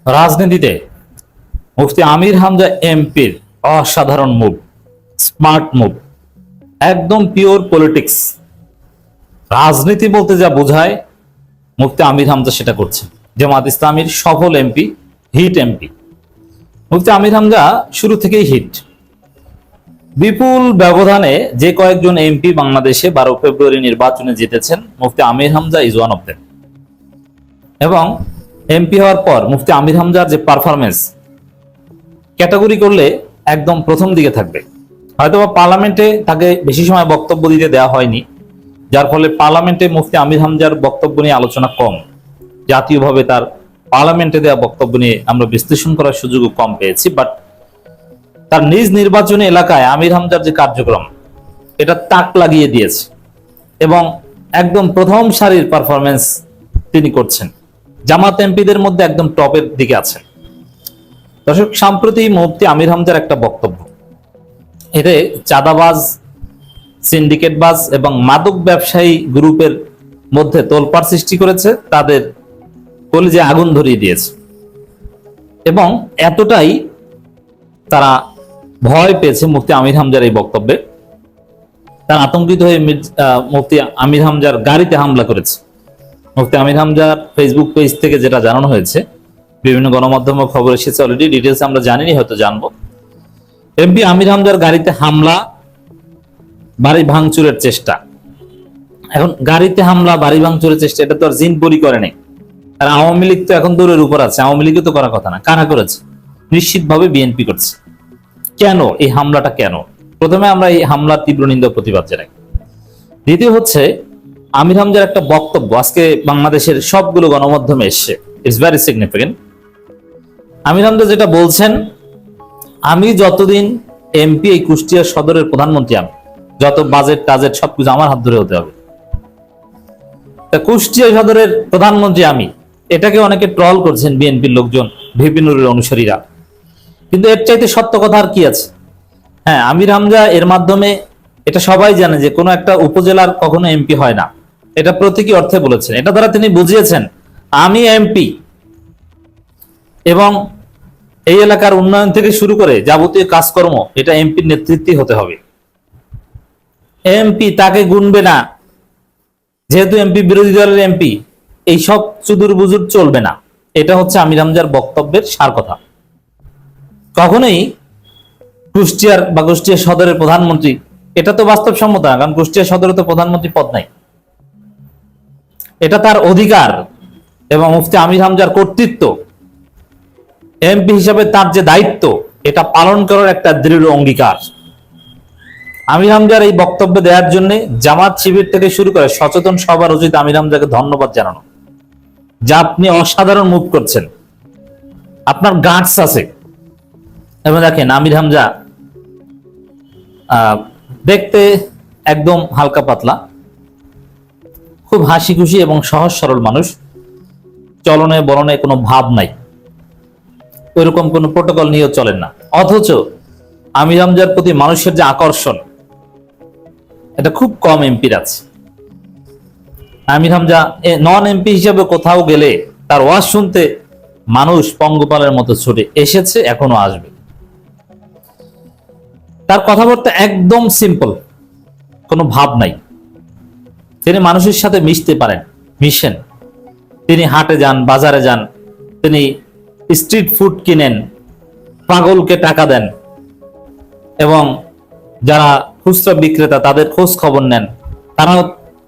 রাজনীতিতে মুফতি আমির হামজা এমপির অসাধারণ মুভ, স্মার্ট মুভ, একদম পিওর পলিটিক্স। রাজনীতি বলতে যা বোঝায় মুফতি আমির হামজা সেটা করছে। জামাত ইসলামীর সফল এমপি, হিট এমপি মুফতি আমির হামজা শুরু থেকেই হিট। বিপুল ব্যবধানে যে কয়েকজন এমপি বাংলাদেশে 12 ফেব্রুয়ারি নির্বাচনে জিতেছেন, Mufti Amir Hamza is one of them. এবং এমপি হওয়ার পর মুফতি আমির হামজার যে পারফরমেন্স ক্যাটাগরি করলে একদম প্রথম দিকে থাকবে। হয়তোবা পার্লামেন্টে তাকে বেশি সময় বক্তব্য দিতে দেওয়া হয়নি, যার ফলে পার্লামেন্টে মুফতি আমির হামজার বক্তব্য নিয়ে আলোচনা কম। জাতীয়ভাবে তার পার্লামেন্টে দেওয়া বক্তব্য নিয়ে আমরা বিশ্লেষণ করার সুযোগও কম পেয়েছি। বাট তার নিজ নির্বাচনী এলাকায় আমির হামজার যে কার্যক্রম, এটা তাক লাগিয়ে দিয়েছে এবং একদম প্রথম সারির পারফরমেন্স তিনি করছেন। জামাত এমপিদের মধ্যে একদম টপের দিকে আছেন। দর্শক, সম্প্রতি মুফতি আমির হামজার একটা বক্তব্য, এতে চাঁদাবাজ, সিন্ডিকেটবাজ এবং মাদক ব্যবসায়ী গ্রুপের মধ্যে তোলপাড় সৃষ্টি করেছে, তাদের কলিজায় আগুন ধরিয়ে দিয়েছে। এবং এতটাই তারা ভয় পেয়েছে মুফতি আমির হামজার এই বক্তব্যে, তারা আতঙ্কিত হয়ে মুফতি আমির হামজার গাড়িতে হামলা করেছে। মুফতি আমির হামজার ফেসবুক পেজ থেকে যেটা জানানো হয়েছে, বিভিন্ন গণমাধ্যমে খবর এসেছে অলরেডি, ডিটেলস আমরা জানিনি, হয়তো জানবো। এমপি আমির হামজার গাড়িতে হামলা, বাড়ি ভাঙচুরের চেষ্টা। এখন গাড়িতে হামলা, বাড়ি ভাঙচুরের চেষ্টা, এটা তো আর জিন বলি করে নেই। আর আওয়ামী লীগ তো এখন দূরের উপর আছে, আওয়ামী লীগও তো করার কথা না। কারা করেছে? নিশ্চিতভাবে বিএনপি করছে। কেন এই হামলাটা? কেন? প্রথমে আমরা এই হামলার তীব্র নিন্দা প্রতিবাদ জানাই। দ্বিতীয় হচ্ছে, আমির হামজার একটা বক্তব্য আজকে বাংলাদেশের সবগুলো গণমাধ্যমে এসছে, ইটস ভেরি সিগনিফিকেন্ট। আমির হামজা যেটা বলছেন, আমি যতদিন এমপি, এই কুষ্টিয়া সদরের প্রধানমন্ত্রী, আমি যত বাজেট টাজেট সবকিছু আমার হাত ধরে হতে হবে। কুষ্টিয়া সদরের প্রধানমন্ত্রী আমি, এটাকে অনেকে ট্রল করছেন বিএনপির লোকজন, ভিপি নুরের অনুসারীরা। কিন্তু এর চাইতে সত্য কথা আর কি আছে? হ্যাঁ, আমির হামজা এর মাধ্যমে এটা সবাই জানে যে কোনো একটা উপজেলার কখনো এমপি হয় না, এটা প্রতীকী অর্থে বলেছেন। এটা দ্বারা তিনি বুঝিয়েছেন আমি এমপি এবং এই এলাকার উন্নয়ন থেকে শুরু করে যাবতীয় কাজকর্ম এটা এমপির নেতৃত্বে হতে হবে। এমপি তাকে গুনবে না, যেহেতু এমপি বিরোধী দলের এমপি, এইসব চুদুর বুজুর চলবে না। এটা হচ্ছে আমির হামজার বক্তব্যের সার কথা। কখনোই কুষ্টিয়ার বা কুষ্টিয়া সদরের প্রধানমন্ত্রী, এটা তো বাস্তবসম্মত না, কারণ কুষ্টিয়া সদরে তো প্রধানমন্ত্রী পদ নাই। এটা তার অধিকার এবং মুফতি আমির হামজার কর্তৃত্ব, এমপি হিসাবে তার যে দায়িত্ব, এটা পালন করার একটা দৃঢ় অঙ্গীকার। আমির হামজার এই বক্তব্য দেওয়ার জন্য জামাত শিবির থেকে শুরু করে সচেতন সবার উচিত আমির হামজাকে ধন্যবাদ জানানো, যা আপনি অসাধারণ মুভ করছেন, আপনার গাটস আছে। এবং দেখেন, আমির হামজা দেখতে একদম হালকা পাতলা, খুব হাসি খুশি এবং সহজ সরল মানুষ, চলনে বলনে কোনো ভাব নাই, ওইরকম কোনো প্রোটোকল নিয়েও চলেন না। অথচ আমির হামজার প্রতি মানুষের যে আকর্ষণ, এটা খুব কম এমপির আছে। আমির হামজা নন এমপি হিসেবে কোথাও গেলে তার ওয়াজ শুনতে মানুষ পঙ্গপালের মতো ছুটে এসেছে, এখনো আসবে। তার কথাবার্তা একদম সিম্পল, কোনো ভাব নাই। তিনি মানুষের সাথে মিশতে পারেন, মিশেন। তিনি হাটে যান, বাজারে যান, তিনি স্ট্রিট ফুড কিনেন, পাগলকে টাকা দেন এবং যারা খুচরা বিক্রেতা তাদের খোঁজ খবর নেন, তারাও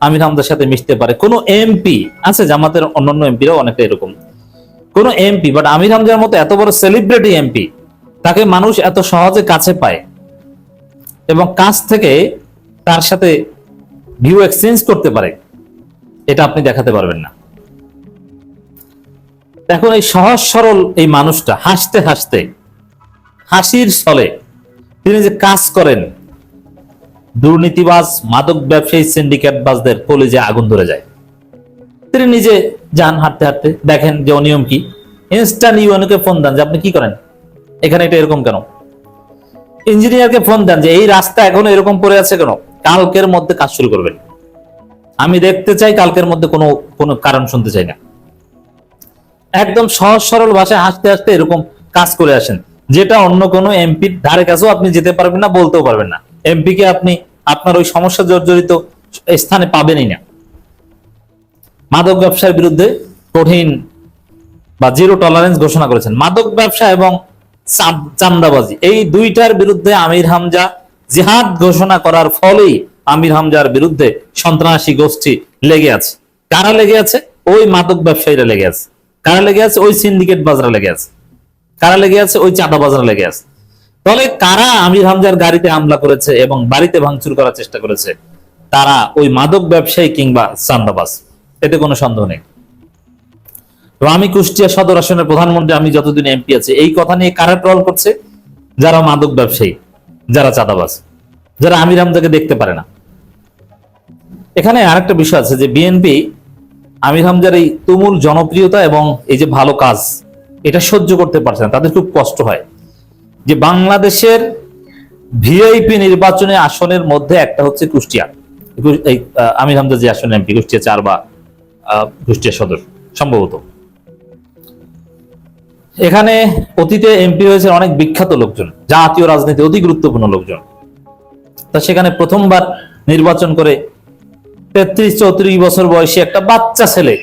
আমির হামজার সাথে মিশতে পারে। কোনো এমপি আছে, জামাতের অন্যান্য এমপিরাও অনেকটা এরকম, কোন এমপি, বাট আমির হামজার মতো এত বড় সেলিব্রিটি এমপি, তাকে মানুষ এত সহজে কাছে পায় এবং কাছ থেকে তার সাথে ভিউ এক্সচেঞ্জ করতে পারে, এটা আপনি দেখাতে পারবেন না। এখন এই সহজ সরল এই মানুষটা হাসতে হাসতে, হাসির ছলে তিনি যে কাজ করেন, দুর্নীতিবাজ, মাদক ব্যবসায়ী, সিন্ডিকেটবাজদের কলিজায় আগুন ধরে যায়। তিনি নিজে যান হাঁটতে হাঁটতে, দেখেন যে অনিয়ম কি, ইনস্ট্যান্ট ইউএনওকে ফোন দেন যে আপনি কি করেন এখানে, এটা এরকম কেন। ইঞ্জিনিয়ারকে ফোন দেন যে এই রাস্তা এখনো এরকম পড়ে আছে কেন, কালকের মধ্যে কাজ শুরু করবেন, আমি দেখতে চাই, কালকের মধ্যে কোনো কারণ শুনতে চাই না। একদম সহজ সরল ভাষায় হাসতে হাসতে এরকম কাজ করে আসেন, যেটা অন্য কোনো এমপির ধারে কাছেও আপনি যেতে পারবেন না, বলতেও পারবেন না। এমপি কে আপনি আপনার ওই সমস্যা জর্জরিত স্থানে পাবেনই না। মাদক ব্যবসার বিরুদ্ধে কঠিন বা জিরো টলারেন্স ঘোষণা করেছেন। মাদক ব্যবসা এবং চাঁদাবাজি এই দুইটার বিরুদ্ধে আমির হামজা জিহাদ ঘোষণা করার ফলেই আমির হামজার বিরুদ্ধে সন্ত্রাসী গোষ্ঠী লেগে আছে। কারা লেগে আছে? ওই মাদক ব্যবসায়ীরা লেগে আছে। কারা লেগে আছে? ওই সিন্ডিকেট বাজরা লেগে আছে। কারা লেগে আছে? ওই চাঁদা বাজরা লেগে আছে। তাহলে কারা আমির হামজার গাড়িতে হামলা করেছে এবং বাড়িতে ভাঙচুর করার চেষ্টা করেছে? তারা ওই মাদক ব্যবসায়ী কিংবা চাঁদাবাজ, এতে কোনো সন্দেহ নেই। আমি কুষ্টিয়া সদর আসনের প্রধানমন্ত্রী, আমি যতদিন এমপি আছি, এই কথা নিয়ে কারা ট্রল করছে? যারা মাদক ব্যবসায়ী, যারা চাঁদাবাজ, যারা আমির হামজাকে দেখতে পারে না। এখানে আরেকটা বিষয় আছে যে বিএনপি আমির হামজার এই তুমুল জনপ্রিয়তা এবং এই যে ভালো কাজ, এটা সহ্য করতে পারছে না। তাদের খুব কষ্ট হয় যে বাংলাদেশের ভিআইপি নির্বাচনী আসনের মধ্যে একটা হচ্ছে কুষ্টিয়া, এই আমির হামজা যে আসনে এমপি, কুষ্টিয়া 4 বা কুষ্টিয়া সদর সম্ভবত। এখানে অতীতে এমপি হয়েছে অনেক বিখ্যাত লোকজন, জাতীয় রাজনীতি অতি গুরুত্বপূর্ণ লোকজন। তা সেখানে প্রথমবার নির্বাচন করে 33-34 বছর বয়সী একটা বাচ্চা ছেলে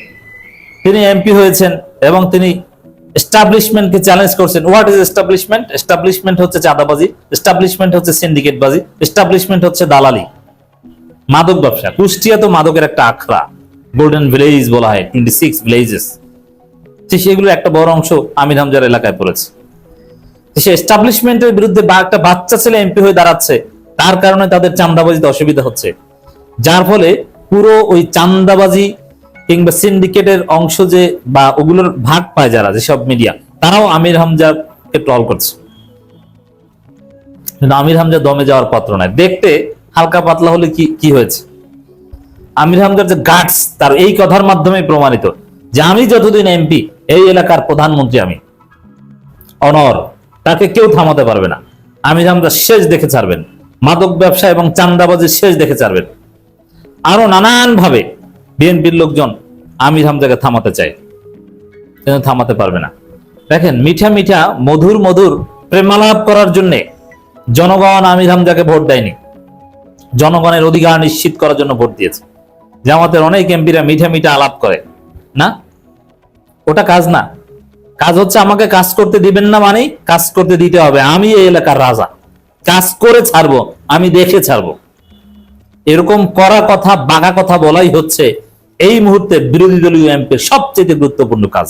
তিনি এমপি হয়েছেন এবং তিনি এস্টাবলিশমেন্টকে চ্যালেঞ্জ করছেন। What is establishment? এস্টাবলিশমেন্ট হচ্ছে চাঁদাবাজি, এস্টাবলিশমেন্ট হচ্ছে সিন্ডিকেটবাজি, এস্টাবলিশমেন্ট হচ্ছে দালালি, মাদক ব্যবসা। কুষ্টিয়া তো মাদকের একটা আখড়া, গোল্ডেন ভিলেজ বলা হয়, 26 ভিলেজেস। সেগুলোর একটা বড় অংশ আমির হামজার এলাকায় পড়েছে। সে এস্টাবলিশমেন্টের বিরুদ্ধে একটা বাচ্চা ছেলে এমপি হয়ে দাঁড়াচ্ছে, তার কারণে তাদের চাঁদাবাজিতে অসুবিধা হচ্ছে, যার ফলে পুরো ওই চাঁদাবাজি কিংবা সিন্ডিকেটের অংশ যে বা ওগুলোর ভাগ পায় যারা, যেসব মিডিয়া, তারাও আমির হামজাকে ট্রল করছে। কিন্তু আমির হামজা দমে যাওয়ার পাত্র নয়। দেখতে হালকা পাতলা হলে কি হয়েছে? আমির হামজার যে গাটস, তার এই কথার মাধ্যমে প্রমাণিত যে আমি যতদিন এমপি, এই এলাকার প্রধানমন্ত্রী আমি, অনর, তাকে কেউ থামাতে পারবে না। আমির হামজা শেষ দেখে ছাড়বেন, মাদক ব্যবসা এবং চাঁদাবাজির শেষ দেখে ছাড়বেন। আরো নানান ভাবে বিএনপির লোকজন আমির হামজাকে থামাতে চায়, কিন্তু থামাতে পারবে না। দেখেন, মিঠা মিঠা মধুর মধুর প্রেমালাপ করার জন্য জনগণ আমির হামজাকে ভোট দেয়নি, জনগণের অধিকার নিশ্চিত করার জন্য ভোট দিয়েছে। জামাতের অনেক এমপিরা মিঠা মিঠা আলাপ করে না, ওটা কাজ না। কাজ হচ্ছে আমাকে কাজ করতে দিবেন না, মানে কাজ করতে দিতে হবে। আমি এই এলাকার রাজা, কাজ করে ছাড়বো, আমি দেখে ছাড়বো। এরকম করা কথা, বাঁকা কথা বলাই হচ্ছে এই মুহূর্তে বিরোধী দলীয় এমপির সবচেয়ে গুরুত্বপূর্ণ কাজ,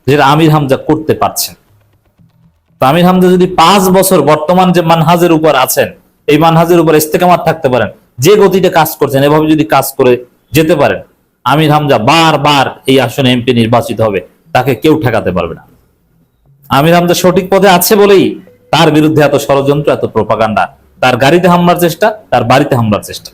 যেটা আমির হামজা করতে পারছেন। তো আমির হামজা যদি 5 বছর বর্তমান যে মানহাজের উপর আছেন, এই মানহাজের উপর ইস্তেকামাত থাকতে পারেন, যে গতিতে কাজ করছেন, এভাবে যদি কাজ করে যেতে পারেন, আমির হামজা বারবার এই আসনে এমপি নির্বাচিত হবে, তাকে কেউ ঠেকাতে পারবে না। আমির হামজা সঠিক পথে আছে বলেই তার বিরুদ্ধে এত ষড়যন্ত্র, এত প্রোপাগান্ডা, তার গাড়িতে হামলার চেষ্টা, তার বাড়িতে হামলার চেষ্টা।